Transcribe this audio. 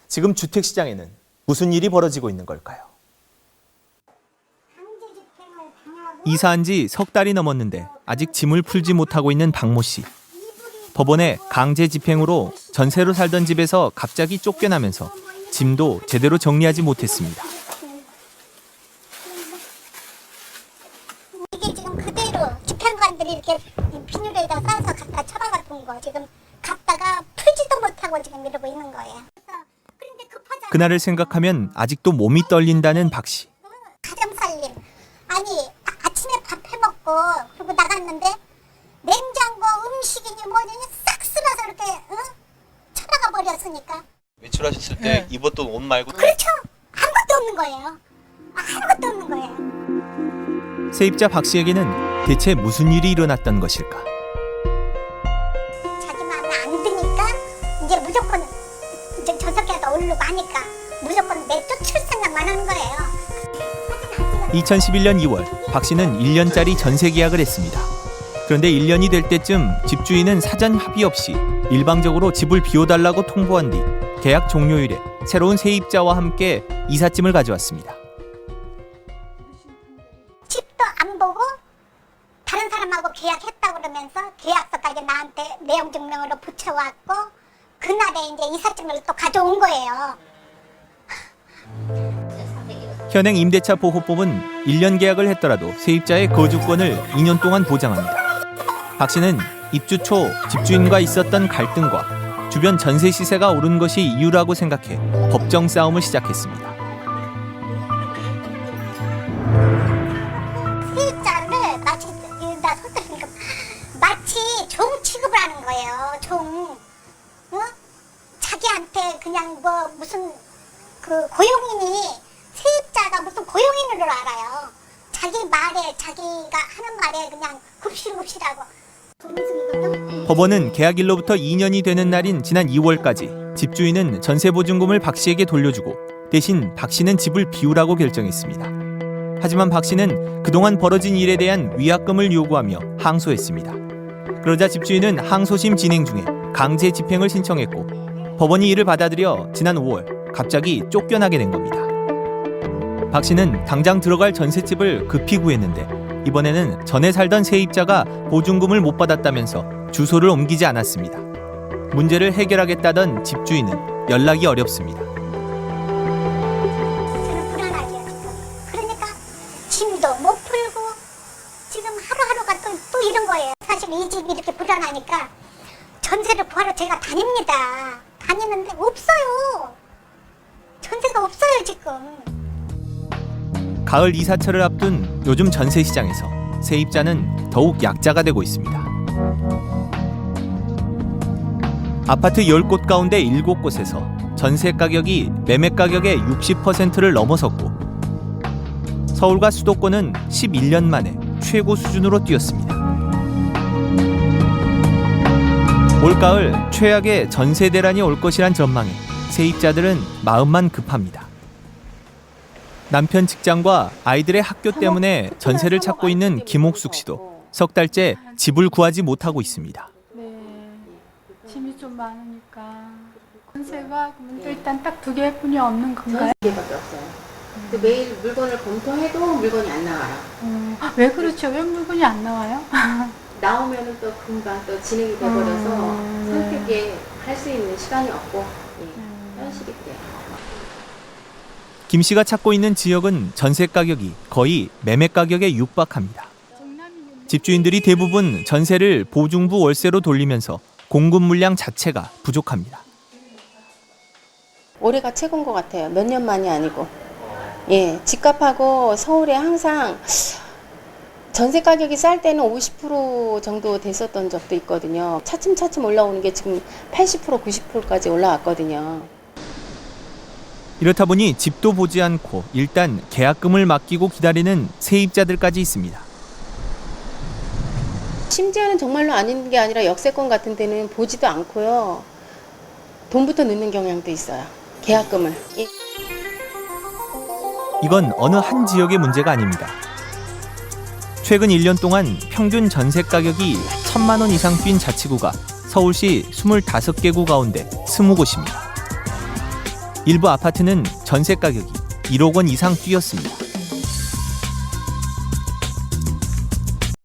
지금 주택시장에는 무슨 일이 벌어지고 있는 걸까요? 이사한 지 석 달이 넘었는데 아직 짐을 풀지 못하고 있는 박모 씨. 법원의 강제 집행으로 전세로 살던 집에서 갑자기 쫓겨나면서 짐도 제대로 정리하지 못했습니다. 이게 지금 그대로 집행관들이 이렇게 비닐에다 싸서 갖다 처박아둔 거 지금 갖다가 풀지도 못하고 지금 이러고 있는 거예요. 그날을 생각하면 아직도 몸이 떨린다는 박 씨. 가정살림. 아니 아침에 밥 해먹고 그리고 나갔는데 냉장고 음식이니 뭐니 싹 쓸어서 이렇게 처박아 버렸으니까. 외출하셨을 때 입었던 옷 말고 그렇죠. 아무것도 없는 거예요. 아무것도 없는 거예요. 세입자 박 씨에게는 대체 무슨 일이 일어났던 것일까? 자기 마음에 안 드니까 이제 무조건 이제 저석에다 오르고 하니까 무조건 내쫓을 생각만 하는 거예요. 2011년 2월 박 씨는 1년짜리 전세 계약을 했습니다. 그런데 1년이 될 때쯤 집주인은 사전 합의 없이 일방적으로 집을 비워달라고 통보한 뒤 계약 종료일에 새로운 세입자와 함께 이삿짐을 가져왔습니다. 집도 안 보고 다른 사람하고 계약했다 그러면서 계약서까지 나한테 내용 증명으로 붙여왔고 그날에 이제 이삿짐을 또 가져온 거예요. 현행 임대차 보호법은 1년 계약을 했더라도 세입자의 거주권을 2년 동안 보장합니다. 박 씨는 입주 초 집주인과 있었던 갈등과 주변 전세 시세가 오른 것이 이유라고 생각해 법정 싸움을 시작했습니다. 세입자를 마치 종 취급을 하는 거예요. 종. 자기한테 그냥 뭐 무슨 그 고용인이 세입자가 무슨 고용인으로 알아요. 자기 말에 자기가 하는 말에 그냥 굽실굽실하고. 법원은 계약일로부터 2년이 되는 날인 지난 2월까지 집주인은 전세보증금을 박 씨에게 돌려주고 대신 박 씨는 집을 비우라고 결정했습니다. 하지만 박 씨는 그동안 벌어진 일에 대한 위약금을 요구하며 항소했습니다. 그러자 집주인은 항소심 진행 중에 강제 집행을 신청했고 법원이 이를 받아들여 지난 5월 갑자기 쫓겨나게 된 겁니다. 박 씨는 당장 들어갈 전셋집을 급히 구했는데 이번에는 전에 살던 세입자가 보증금을 못 받았다면서 주소를 옮기지 않았습니다. 문제를 해결하겠다던 집주인은 연락이 어렵습니다. 저는 불안하죠 지금. 그러니까 짐도 못 풀고 지금 하루하루가 또 이런 거예요. 사실 이 집이 이렇게 불안하니까 전세를 구하러 제가 다닙니다. 다니는데 없어요. 전세가 없어요 지금. 가을 이사철을 앞둔 요즘 전세 시장에서 세입자는 더욱 약자가 되고 있습니다. 아파트 10곳 가운데 7곳에서 전세 가격이 매매 가격의 60%를 넘어섰고 서울과 수도권은 11년 만에 최고 수준으로 뛰었습니다. 올가을 최악의 전세 대란이 올 것이란 전망에 세입자들은 마음만 급합니다. 남편 직장과 아이들의 학교 때문에 전세를 찾고 있는 김옥숙 씨도 석 달째 집을 구하지 못하고 있습니다. 네, 짐이 좀 많으니까 전세가 또 일단 딱 2개뿐이 없는 건가요? 2개밖에 없어요. 근데 매일 물건을 검토해도 물건이 안 나와요. 왜 그렇죠? 왜 물건이 안 나와요? 나오면은 또 금방 또 진행이 돼버려서 선택에 할 수 있는 시간이 없고 현실이 그래요. 김 씨가 찾고 있는 지역은 전세 가격이 거의 매매 가격에 육박합니다. 집주인들이 대부분 전세를 보증부 월세로 돌리면서 공급 물량 자체가 부족합니다. 올해가 최고인 것 같아요. 몇 년 만이 아니고. 예, 집값하고 서울에 항상 전세 가격이 쌀 때는 50% 정도 됐었던 적도 있거든요. 차츰차츰 올라오는 게 지금 80%, 90%까지 올라왔거든요. 이렇다 보니 집도 보지 않고 일단 계약금을 맡기고 기다리는 세입자들까지 있습니다. 심지어는 정말로 아닌 게 아니라 역세권 같은 데는 보지도 않고요. 돈부터 넣는 경향도 있어요. 계약금을. 예. 이건 어느 한 지역의 문제가 아닙니다. 최근 1년 동안 평균 전세 가격이 1,000만 원 이상 뛴 자치구가 서울시 25개 구 가운데 20곳입니다. 일부 아파트는 전세 가격이 1억 원 이상 뛰었습니다.